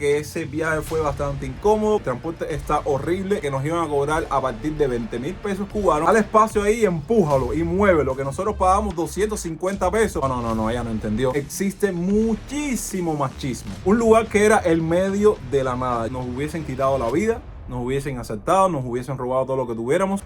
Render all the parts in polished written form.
que ese viaje fue bastante incómodo, el transporte está horrible, que nos iban a cobrar a partir de 20,000 pesos cubanos. Al espacio ahí, empújalo y muévelo, que nosotros pagamos 250 pesos. No, ella no entendió. Existe muchísimo machismo. Un lugar que era el medio de la nada. Nos hubiesen quitado la vida, nos hubiesen asaltado, nos hubiesen robado todo lo que tuviéramos.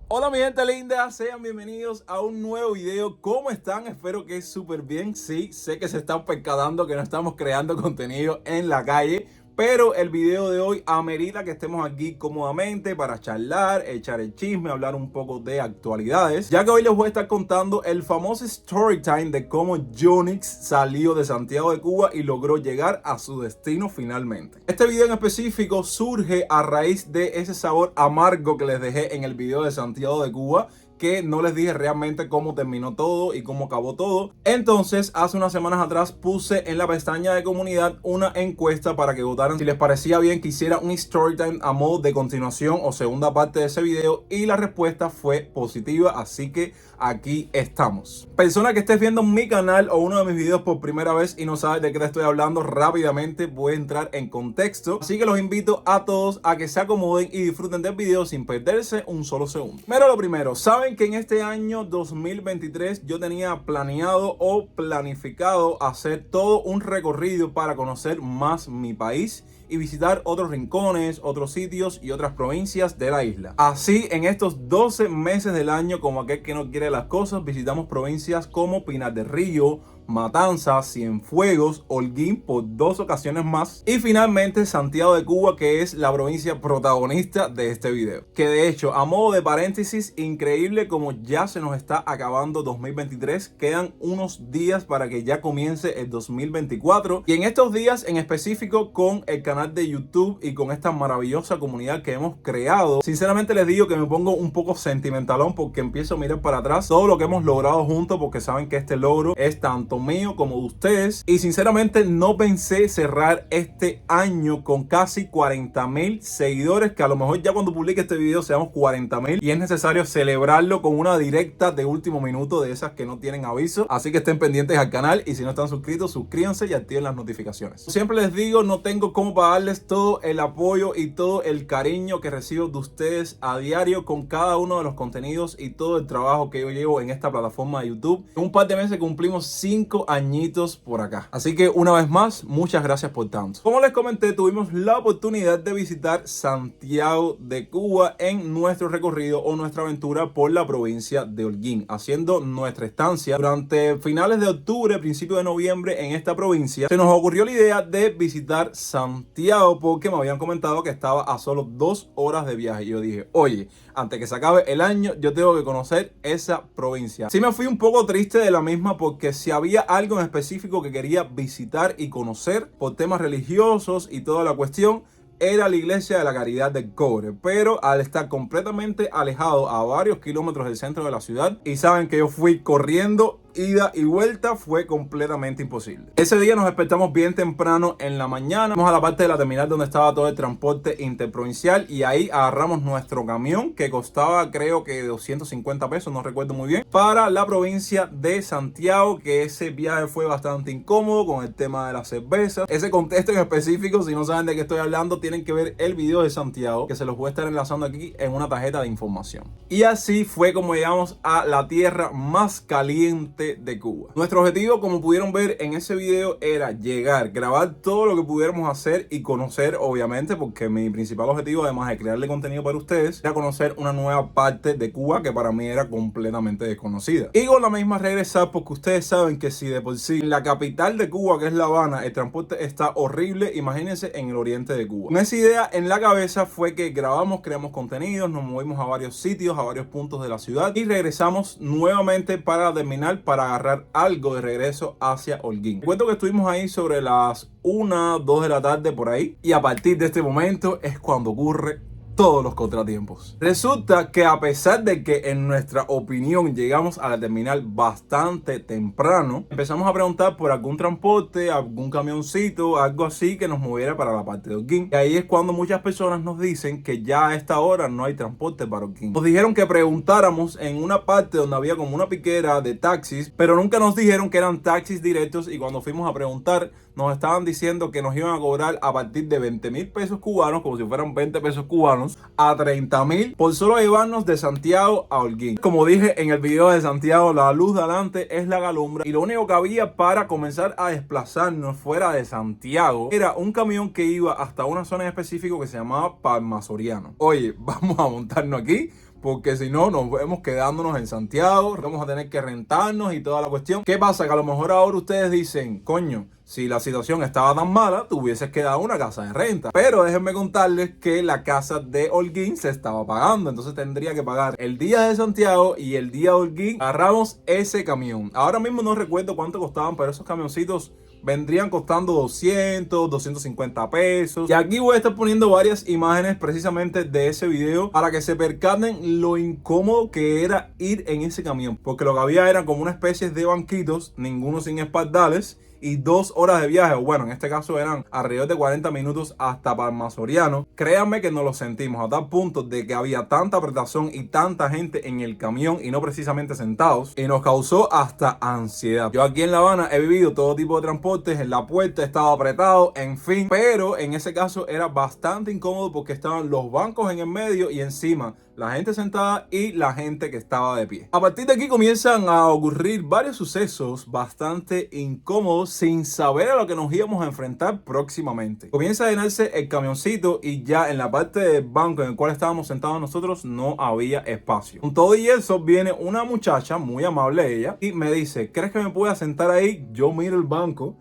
Hola mi gente linda, sean bienvenidos a un nuevo video. ¿Cómo están? Espero que súper bien. Sí, sé que se están percatando que no estamos creando contenido en la calle, pero el video de hoy amerita que estemos aquí cómodamente para charlar, echar el chisme, hablar un poco de actualidades, ya que hoy les voy a estar contando el famoso story time de cómo Yonix salió de Santiago de Cuba y logró llegar a su destino finalmente. Este video en específico surge a raíz de ese sabor amargo que les dejé en el video de Santiago de Cuba, que no les dije realmente cómo terminó todo y cómo acabó todo. Entonces, hace unas semanas atrás puse en la pestaña de comunidad una encuesta para que votaran si les parecía bien que hiciera un storytime a modo de continuación o segunda parte de ese video, y la respuesta fue positiva, así que aquí estamos. Persona que estés viendo mi canal o uno de mis videos por primera vez y no sabes de qué te estoy hablando, rápidamente voy a entrar en contexto, así que los invito a todos a que se acomoden y disfruten del video sin perderse un solo segundo. Pero lo primero, ¿saben que en este año 2023 yo tenía planeado o planificado hacer todo un recorrido para conocer más mi país y visitar otros rincones, otros sitios y otras provincias de la isla? Así, en estos 12 meses del año, como aquel que no quiere las cosas, visitamos provincias como Pinar del Río, Matanzas, Cienfuegos, Holguín por 2 ocasiones más, y finalmente Santiago de Cuba, que es la provincia protagonista de este video. Que de hecho, a modo de paréntesis, increíble como ya se nos está acabando 2023, quedan unos días para que ya comience el 2024, y en estos días en específico, con el canal de YouTube y con esta maravillosa comunidad que hemos creado, sinceramente les digo que me pongo un poco sentimentalón porque empiezo a mirar para atrás todo lo que hemos logrado juntos, porque saben que este logro es tanto mío como de ustedes, y sinceramente no pensé cerrar este año con casi 40,000 seguidores, que a lo mejor ya cuando publique este video seamos 40,000 y es necesario celebrarlo con una directa de último minuto, de esas que no tienen aviso, así que estén pendientes al canal, y si no están suscritos, suscríbanse y activen las notificaciones. Siempre les digo, no tengo cómo pagarles todo el apoyo y todo el cariño que recibo de ustedes a diario con cada uno de los contenidos y todo el trabajo que yo llevo en esta plataforma de YouTube. En un par de meses cumplimos 5 añitos por acá, así que una vez más, muchas gracias por tanto. Como les comenté, tuvimos la oportunidad de visitar Santiago de Cuba en nuestro recorrido o nuestra aventura por la provincia de Holguín, haciendo nuestra estancia durante finales de octubre, principios de noviembre en esta provincia. Se nos ocurrió la idea de visitar Santiago porque me habían comentado que estaba a solo 2 horas de viaje, y yo dije, oye, antes que se acabe el año yo tengo que conocer esa provincia. Sí, me fui un poco triste de la misma, porque si había algo en específico que quería visitar y conocer por temas religiosos y toda la cuestión, era la iglesia de la Caridad del Cobre, pero al estar completamente alejado a varios kilómetros del centro de la ciudad, y saben que yo fui corriendo ida y vuelta, fue completamente imposible. Ese día nos despertamos bien temprano en la mañana, vamos a la parte de la terminal donde estaba todo el transporte interprovincial, y ahí agarramos nuestro camión que costaba creo que 250 pesos, no recuerdo muy bien, para la provincia de Santiago, que ese viaje fue bastante incómodo con el tema de las cervezas. Ese contexto en específico, si no saben de qué estoy hablando, tienen que ver el video de Santiago, que se los voy a estar enlazando aquí en una tarjeta de información. Y así fue como llegamos a la tierra más caliente de Cuba. Nuestro objetivo, como pudieron ver en ese video, era llegar, grabar todo lo que pudiéramos hacer y conocer, obviamente, porque mi principal objetivo, además de crearle contenido para ustedes, era conocer una nueva parte de Cuba que para mí era completamente desconocida. Y con la misma regresar, porque ustedes saben que si de por sí en la capital de Cuba, que es La Habana, el transporte está horrible, imagínense en el oriente de Cuba. Con esa idea en la cabeza fue que grabamos, creamos contenidos, nos movimos a varios sitios, a varios puntos de la ciudad, y regresamos nuevamente para terminar, para agarrar algo de regreso hacia Holguín. Recuerdo que estuvimos ahí sobre las 1, 2 de la tarde por ahí, y a partir de este momento es cuando ocurre todos los contratiempos. Resulta que a pesar de que en nuestra opinión llegamos a la terminal bastante temprano, empezamos a preguntar por algún transporte, algún camioncito, algo así que nos moviera para la parte de Holguín. Y ahí es cuando muchas personas nos dicen que ya a esta hora no hay transporte para Holguín. Nos dijeron que preguntáramos en una parte donde había como una piquera de taxis, pero nunca nos dijeron que eran taxis directos, y cuando fuimos a preguntar nos estaban diciendo que nos iban a cobrar a partir de 20,000 pesos cubanos, como si fueran 20 pesos cubanos, a 30,000 por solo llevarnos de Santiago a Holguín. Como dije en el video de Santiago, la luz de adelante es la galumbra, y lo único que había para comenzar a desplazarnos fuera de Santiago era un camión que iba hasta una zona en específico que se llamaba Palma Soriano. Oye, vamos a montarnos aquí, porque si no nos vemos quedándonos en Santiago, vamos a tener que rentarnos y toda la cuestión. ¿Qué pasa? Que a lo mejor ahora ustedes dicen, coño, si la situación estaba tan mala, te hubieses quedado en una casa de renta. Pero déjenme contarles que la casa de Holguín se estaba pagando, entonces tendría que pagar el día de Santiago y el día de Holguín. Agarramos ese camión. Ahora mismo no recuerdo cuánto costaban, pero esos camioncitos vendrían costando 200, 250 pesos. Y aquí voy a estar poniendo varias imágenes precisamente de ese video para que se percaten lo incómodo que era ir en ese camión. Porque lo que había eran como una especie de banquitos, ninguno sin espaldales, y 2 horas de viaje, o bueno, en este caso eran alrededor de 40 minutos hasta Palma Soriano. Créanme que nos lo sentimos a tal punto de que había tanta apretación y tanta gente en el camión y no precisamente sentados, y nos causó hasta ansiedad. Yo aquí en La Habana he vivido todo tipo de transportes, en la puerta estaba apretado, en fin, pero en ese caso era bastante incómodo porque estaban los bancos en el medio y encima la gente sentada y la gente que estaba de pie. A partir de aquí comienzan a ocurrir varios sucesos bastante incómodos sin saber a lo que nos íbamos a enfrentar próximamente. Comienza a llenarse el camioncito y ya en la parte del banco en el cual estábamos sentados nosotros no había espacio. Con todo y eso viene una muchacha, muy amable ella, y me dice, ¿crees que me pueda sentar ahí? Yo miro el banco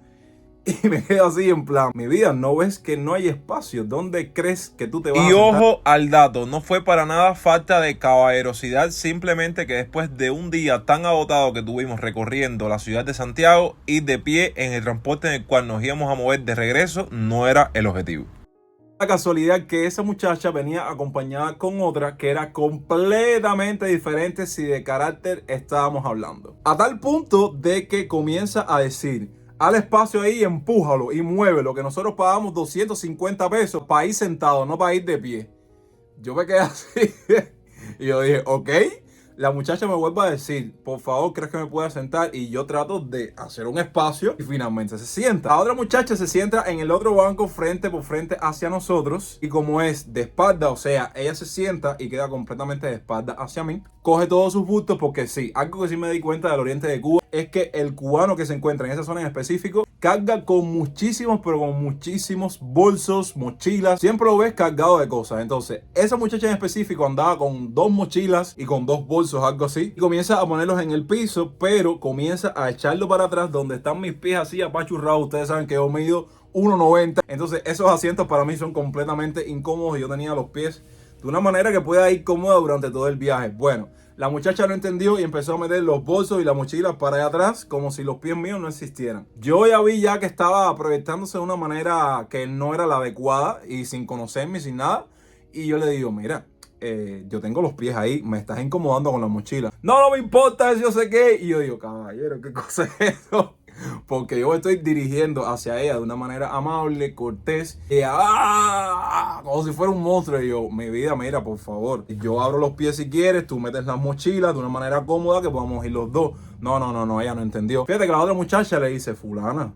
y me quedo así en plan, mi vida, ¿no ves que no hay espacio? ¿Dónde crees que tú te vas a sentar? Y ojo al dato, no fue para nada falta de caballerosidad, simplemente que después de un día tan agotado que tuvimos recorriendo la ciudad de Santiago, ir de pie en el transporte en el cual nos íbamos a mover de regreso no era el objetivo. La casualidad que esa muchacha venía acompañada con otra que era completamente diferente si de carácter estábamos hablando. A tal punto de que comienza a decir, al espacio ahí, empújalo y muévelo, que nosotros pagamos 250 pesos para ir sentado, no para ir de pie. Yo me quedé así y yo dije, ok. La muchacha me vuelve a decir, por favor, ¿crees que me pueda sentar? Y yo trato de hacer un espacio y finalmente se sienta. La otra muchacha se sienta en el otro banco frente por frente hacia nosotros. Y como es de espalda, o sea, ella se sienta y queda completamente de espalda hacia mí. Coge todos sus bultos porque sí, algo que sí me di cuenta del oriente de Cuba es que el cubano que se encuentra en esa zona en específico carga con muchísimos, pero con muchísimos bolsos, mochilas. Siempre lo ves cargado de cosas. Entonces, esa muchacha en específico andaba con 2 mochilas y con 2 bolsos, algo así. Y comienza a ponerlos en el piso, pero comienza a echarlo para atrás donde están mis pies así apachurrados. Ustedes saben que yo mido 1,90. Entonces, esos asientos para mí son completamente incómodos y yo tenía los pies de una manera que pueda ir cómoda durante todo el viaje. Bueno, la muchacha no entendió y empezó a meter los bolsos y la mochila para allá atrás como si los pies míos no existieran. Yo ya vi que estaba proyectándose de una manera que no era la adecuada y sin conocerme y sin nada. Y yo le digo, mira, yo tengo los pies ahí, me estás incomodando con la mochila. No me importa, yo sé qué. Y yo digo, caballero, ¿qué cosa es eso? Porque yo me estoy dirigiendo hacia ella de una manera amable, cortés, y como si fuera un monstruo. Y yo, mi vida, mira, por favor, yo abro los pies si quieres, tú metes las mochilas de una manera cómoda que podamos ir los dos. No, ella no entendió. Fíjate que la otra muchacha le dice, fulana,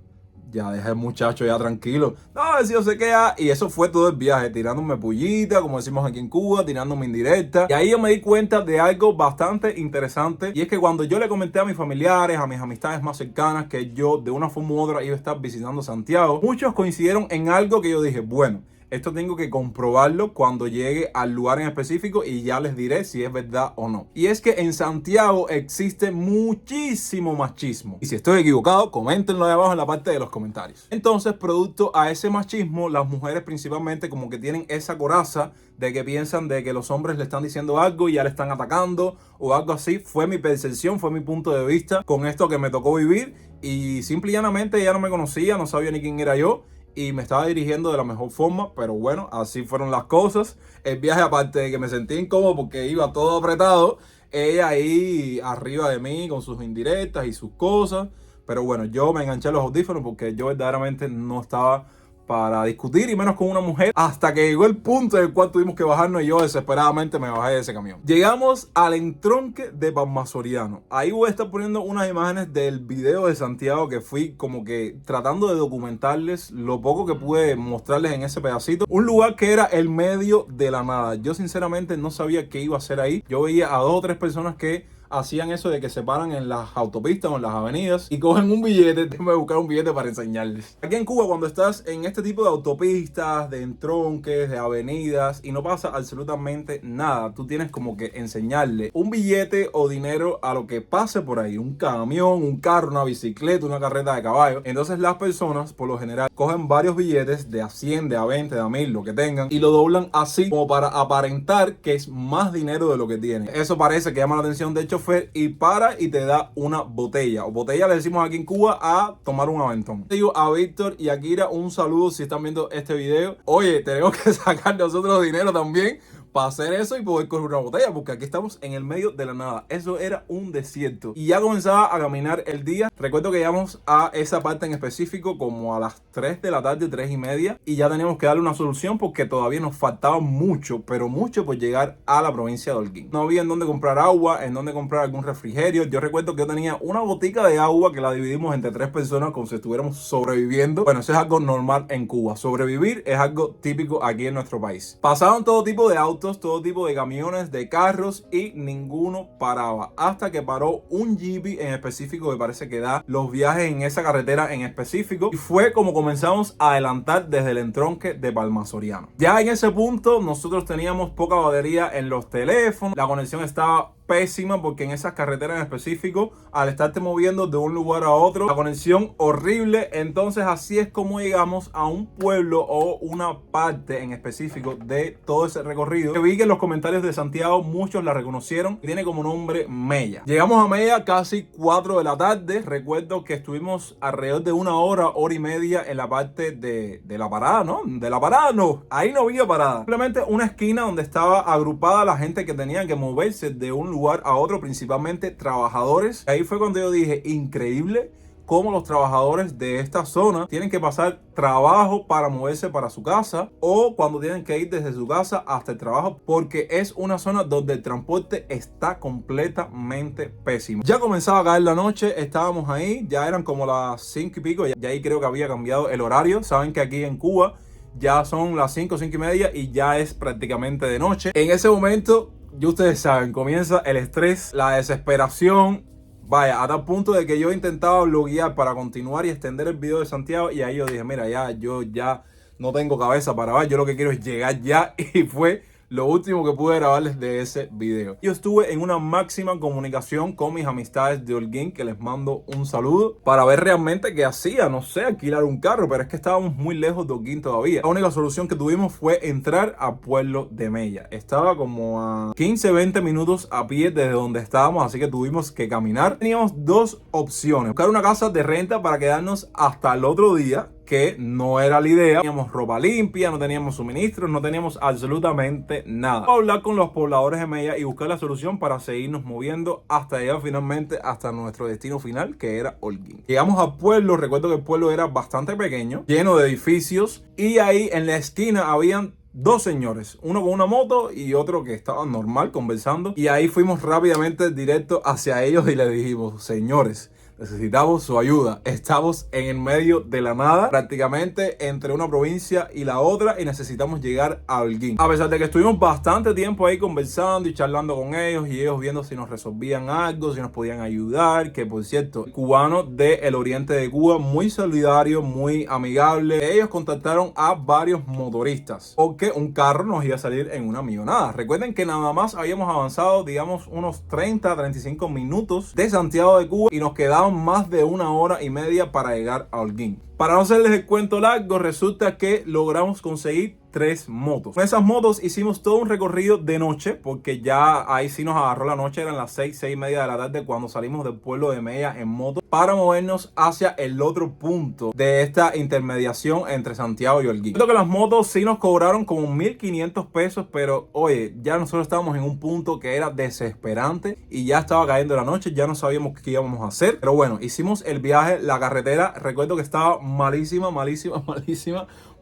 ya deja el muchacho ya tranquilo. No, si yo sé que ya. Y eso fue todo el viaje, tirándome pullita, como decimos aquí en Cuba, tirándome indirecta. Y ahí yo me di cuenta de algo bastante interesante. Y es que cuando yo le comenté a mis familiares, a mis amistades más cercanas, que yo de una forma u otra iba a estar visitando Santiago, muchos coincidieron en algo que yo dije, bueno, esto tengo que comprobarlo cuando llegue al lugar en específico y ya les diré si es verdad o no. Y es que en Santiago existe muchísimo machismo. Y si estoy equivocado, coméntenlo ahí abajo en la parte de los comentarios. Entonces, producto a ese machismo, las mujeres principalmente como que tienen esa coraza de que piensan de que los hombres le están diciendo algo y ya le están atacando o algo así. Fue mi percepción, fue mi punto de vista con esto que me tocó vivir. Y simple y llanamente ella no me conocía, no sabía ni quién era yo. y me estaba dirigiendo de la mejor forma, pero bueno, así fueron las cosas. El viaje, aparte de que me sentí incómodo porque iba todo apretado, ella ahí arriba de mí con sus indirectas y sus cosas, pero bueno, yo me enganché a los audífonos porque yo verdaderamente no estaba para discutir, y menos con una mujer, hasta que llegó el punto en el cual tuvimos que bajarnos y yo desesperadamente me bajé de ese camión. Llegamos al entronque de Palma Soriano. Ahí voy a estar poniendo unas imágenes del video de Santiago que fui como que tratando de documentarles lo poco que pude mostrarles en ese pedacito. Un lugar que era el medio de la nada. Yo sinceramente no sabía qué iba a hacer ahí. Yo veía a 2 o 3 personas que hacían eso de que se paran en las autopistas o en las avenidas y cogen un billete. Déjame buscar un billete para enseñarles. Aquí en Cuba, cuando estás en este tipo de autopistas, de entronques, de avenidas y no pasa absolutamente nada, tú tienes como que enseñarle un billete o dinero a lo que pase por ahí. Un camión, un carro, una bicicleta, una carreta de caballo. Entonces las personas, por lo general, cogen varios billetes de a 100, de a 20, de a 1000, lo que tengan, y lo doblan así como para aparentar que es más dinero de lo que tienen. Eso parece que llama la atención del chofer y para y te da una botella, o botella le decimos aquí en Cuba a tomar un aventón. Digo a Víctor y a Kira un saludo si están viendo este video. Oye, tenemos que sacar nosotros dinero también para hacer eso y poder coger una botella, porque aquí estamos en el medio de la nada. Eso era un desierto y ya comenzaba a caminar el día. Recuerdo que llegamos a esa parte en específico como a las 3 de la tarde, 3:30, y ya teníamos que darle una solución porque todavía nos faltaba mucho, pero mucho por llegar a la provincia de Holguín. No había en dónde comprar agua, en dónde comprar algún refrigerio. Yo recuerdo que yo tenía una botica de agua que la dividimos entre 3 personas como si estuviéramos sobreviviendo. Bueno, eso es algo normal en Cuba. Sobrevivir es algo típico aquí en nuestro país. Pasaban todo tipo de autos, todo tipo de camiones, de carros, y ninguno paraba hasta que paró un Jeepy en específico que parece que da los viajes en esa carretera en específico, y fue como comenzamos a adelantar desde el entronque de Palma Soriano. Ya en ese punto nosotros teníamos poca batería en los teléfonos, la conexión estaba pésima porque en esas carreteras en específico, al estarte moviendo de un lugar a otro, la conexión horrible. Entonces así es como llegamos a un pueblo o una parte en específico de todo ese recorrido, que vi que en los comentarios de Santiago muchos la reconocieron. Tiene como nombre Mella. Llegamos a Mella casi 4 de la tarde. Recuerdo que estuvimos alrededor de 1 hora, hora y media en la parte de la parada, ¿no? De la parada no, ahí no había parada. Simplemente una esquina donde estaba agrupada la gente que tenía que moverse de un lugar a otro, principalmente trabajadores. Ahí fue cuando yo dije, increíble cómo los trabajadores de esta zona tienen que pasar trabajo para moverse para su casa, o cuando tienen que ir desde su casa hasta el trabajo, porque es una zona donde el transporte está completamente pésimo. Ya comenzaba a caer la noche, estábamos ahí, ya eran como las 5 y pico, ya ahí creo que había cambiado el horario. Saben que aquí en Cuba ya son las 5, 5:30 y ya es prácticamente de noche. En ese momento, y ustedes saben, comienza el estrés, la desesperación. Vaya, a tal punto de que yo intentaba bloguear para continuar y extender el video de Santiago, y ahí yo dije, mira, yo ya no tengo cabeza para ver, yo lo que quiero es llegar ya, y fue lo último que pude grabarles de ese video. Yo estuve en una máxima comunicación con mis amistades de Holguín, que les mando un saludo, para ver realmente qué hacía, no sé, alquilar un carro, pero es que estábamos muy lejos de Holguín todavía. La única solución que tuvimos fue entrar a Pueblo de Mella. Estaba como a 15-20 minutos a pie desde donde estábamos, así que tuvimos que caminar. Teníamos 2 opciones: buscar una casa de renta para quedarnos hasta el otro día, que no era la idea. No teníamos ropa limpia, no teníamos suministros, no teníamos absolutamente nada. Vamos a hablar con los pobladores de Mella y buscar la solución para seguirnos moviendo hasta llegar finalmente hasta nuestro destino final, que era Holguín. Llegamos al pueblo. Recuerdo que el pueblo era bastante pequeño, lleno de edificios, y ahí en la esquina habían 2 señores, uno con una moto y otro que estaba normal conversando, y ahí fuimos rápidamente directo hacia ellos y les dijimos, señores, necesitamos su ayuda. Estamos en el medio de la nada, prácticamente entre una provincia y la otra, y necesitamos llegar a Holguín. A pesar de que estuvimos bastante tiempo ahí conversando y charlando con ellos, y ellos viendo si nos resolvían algo, si nos podían ayudar, que por cierto, cubanos del oriente de Cuba, muy solidarios, muy amigables. Ellos contactaron a varios motoristas porque un carro nos iba a salir en una millonada. Recuerden que nada más habíamos avanzado, digamos, unos 30-35 minutos de Santiago de Cuba, y nos quedaban más de 1 hora y media para llegar a Holguín. Para no hacerles el cuento largo, resulta que logramos conseguir 3 motos. Con esas motos hicimos todo un recorrido de noche, porque ya ahí sí nos agarró la noche, eran las 6:30 de la tarde cuando salimos del pueblo de Mella en moto para movernos hacia el otro punto de esta intermediación entre Santiago y Holguín. Creo que las motos sí nos cobraron como 1.500 pesos, pero oye, ya nosotros estábamos en un punto que era desesperante y ya estaba cayendo la noche, ya no sabíamos qué íbamos a hacer. Pero bueno, hicimos el viaje, la carretera, recuerdo que estaba malísima,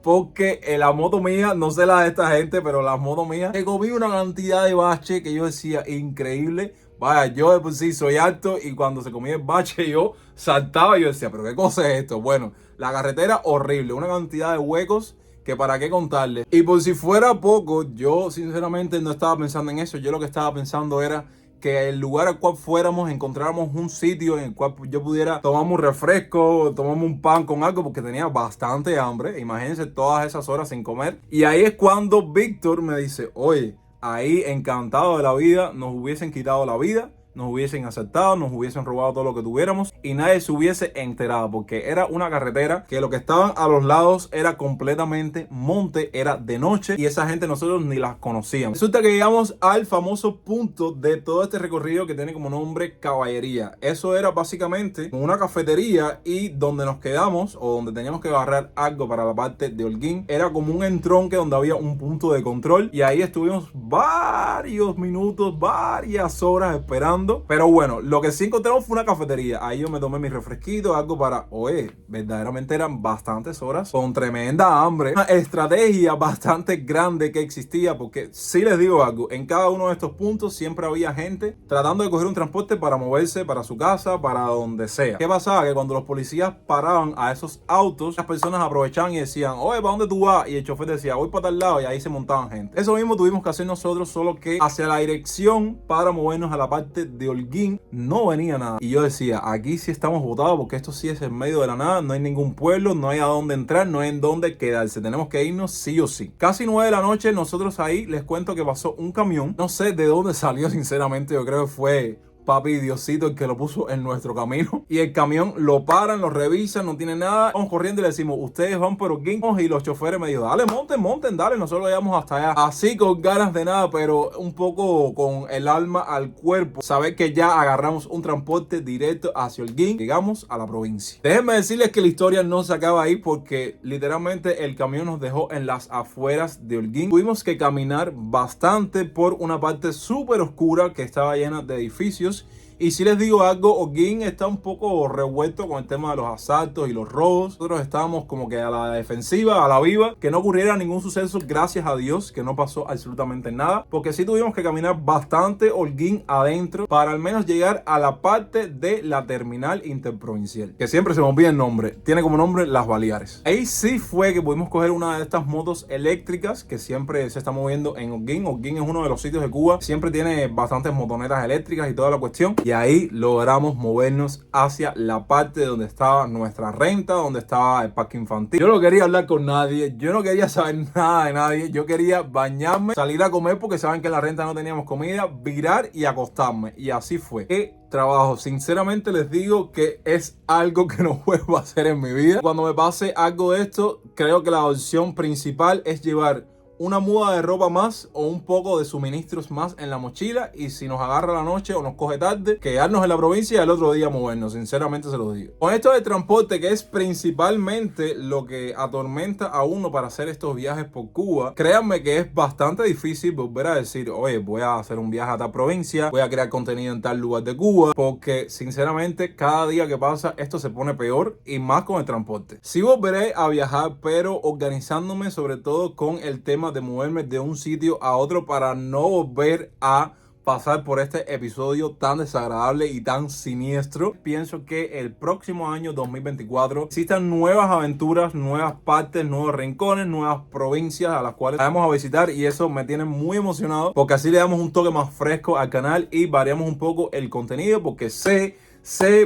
porque la moto mía, no sé la de esta gente, pero la moto mía, me comí una cantidad de bache que yo decía, increíble. Vaya, yo de por sí soy alto y cuando se comía el bache yo saltaba y yo decía, pero qué cosa es esto. Bueno, la carretera horrible, una cantidad de huecos que para qué contarles. Y por si fuera poco, yo sinceramente no estaba pensando en eso. Yo lo que estaba pensando era que el lugar al cual fuéramos encontráramos un sitio en el cual yo pudiera tomarme un refresco, tomarme un pan con algo, porque tenía bastante hambre. Imagínense todas esas horas sin comer. Y ahí es cuando Víctor me dice, oye, ahí encantado de la vida, nos hubiesen quitado la vida, nos hubiesen asaltado, nos hubiesen robado todo lo que tuviéramos y nadie se hubiese enterado, porque era una carretera que lo que estaban a los lados era completamente monte, era de noche y esa gente nosotros ni las conocíamos. Resulta que llegamos al famoso punto de todo este recorrido que tiene como nombre Caballería. Eso era básicamente una cafetería y donde nos quedamos o donde teníamos que agarrar algo para la parte de Holguín era como un entronque donde había un punto de control y ahí estuvimos varios minutos, varias horas esperando. Pero bueno, lo que sí encontramos fue una cafetería. Ahí yo me tomé mi refresquito, algo para... Oye, verdaderamente eran bastantes horas con tremenda hambre. Una estrategia bastante grande que existía, porque sí les digo algo, en cada uno de estos puntos siempre había gente tratando de coger un transporte para moverse para su casa, para donde sea. ¿Qué pasaba? Que cuando los policías paraban a esos autos, las personas aprovechaban y decían, oye, ¿para dónde tú vas? Y el chofer decía, voy para tal lado, y ahí se montaban gente. Eso mismo tuvimos que hacer nosotros, solo que hacia la dirección para movernos a la parte de Holguín no venía nada. Y yo decía, aquí sí estamos botados, porque esto sí es en medio de la nada, no hay ningún pueblo, no hay a dónde entrar, no hay en dónde quedarse, tenemos que irnos sí o sí. Casi 9 de la noche, nosotros ahí les cuento que pasó un camión, no sé de dónde salió sinceramente, yo creo que fue papi Diosito el que lo puso en nuestro camino. Y el camión lo paran, lo revisan, no tiene nada. Vamos corriendo y le decimos, ustedes van por Holguín. Y los choferes me dijo, dale, monten, dale, nosotros lo llevamos hasta allá. Así con ganas de nada, pero un poco con el alma al cuerpo. Saber que ya agarramos un transporte directo hacia Holguín. Llegamos a la provincia. Déjenme decirles que la historia no se acaba ahí, porque literalmente el camión nos dejó en las afueras de Holguín. Tuvimos que caminar bastante por una parte súper oscura que estaba llena de edificios. Y si les digo algo, Holguín está un poco revuelto con el tema de los asaltos y los robos. Nosotros estábamos como que a la defensiva, a la viva, que no ocurriera ningún suceso, gracias a Dios, que no pasó absolutamente nada. Porque sí tuvimos que caminar bastante Holguín adentro para al menos llegar a la parte de la terminal interprovincial, que siempre se me olvida el nombre, tiene como nombre Las Baleares. Ahí sí fue que pudimos coger una de estas motos eléctricas que siempre se está moviendo en Holguín. Holguín es uno de los sitios de Cuba, siempre tiene bastantes motonetas eléctricas y toda la cuestión. Y ahí logramos movernos hacia la parte donde estaba nuestra renta, donde estaba el parque infantil. Yo no quería hablar con nadie, yo no quería saber nada de nadie, yo quería bañarme, salir a comer porque saben que en la renta no teníamos comida, virar y acostarme. Y así fue. Qué trabajo, sinceramente les digo que es algo que no vuelvo a hacer en mi vida. Cuando me pase algo de esto, creo que la opción principal es llevar una muda de ropa más o un poco de suministros más en la mochila, y si nos agarra la noche o nos coge tarde, quedarnos en la provincia y al otro día movernos, sinceramente se los digo. Con esto del transporte, que es principalmente lo que atormenta a uno para hacer estos viajes por Cuba, créanme que es bastante difícil volver a decir, oye, voy a hacer un viaje a tal provincia, voy a crear contenido en tal lugar de Cuba, porque sinceramente cada día que pasa esto se pone peor, y más con el transporte. Sí volveré a viajar, pero organizándome sobre todo con el tema de moverme de un sitio a otro para no volver a pasar por este episodio tan desagradable y tan siniestro. Pienso que el próximo año 2024 existan nuevas aventuras, nuevas partes, nuevos rincones, nuevas provincias a las cuales vamos a visitar, y eso me tiene muy emocionado porque así le damos un toque más fresco al canal y variamos un poco el contenido, porque sé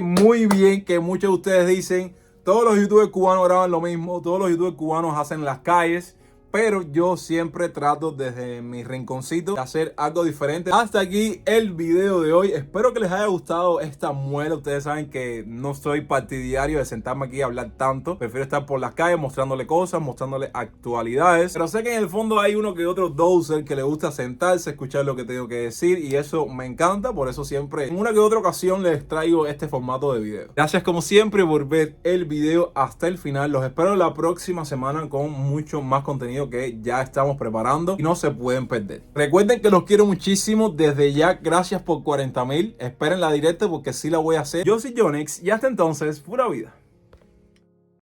muy bien que muchos de ustedes dicen, todos los youtubers cubanos graban lo mismo, todos los youtubers cubanos hacen las calles. pero yo siempre trato desde mi rinconcito de hacer algo diferente. Hasta aquí el video de hoy. Espero que les haya gustado esta muela. Ustedes saben que no soy partidario de sentarme aquí a hablar tanto. Prefiero estar por las calles mostrándole cosas, mostrándole actualidades. Pero sé que en el fondo hay uno que otro dozer que le gusta sentarse, escuchar lo que tengo que decir, y eso me encanta. Por eso siempre en una que otra ocasión les traigo este formato de video. Gracias como siempre por ver el video hasta el final. Los espero la próxima semana con mucho más contenido que ya estamos preparando y no se pueden perder. Recuerden que los quiero muchísimo desde ya. Gracias por 40,000. Esperen la directa porque sí la voy a hacer. Yo soy Yonex y hasta entonces, pura vida.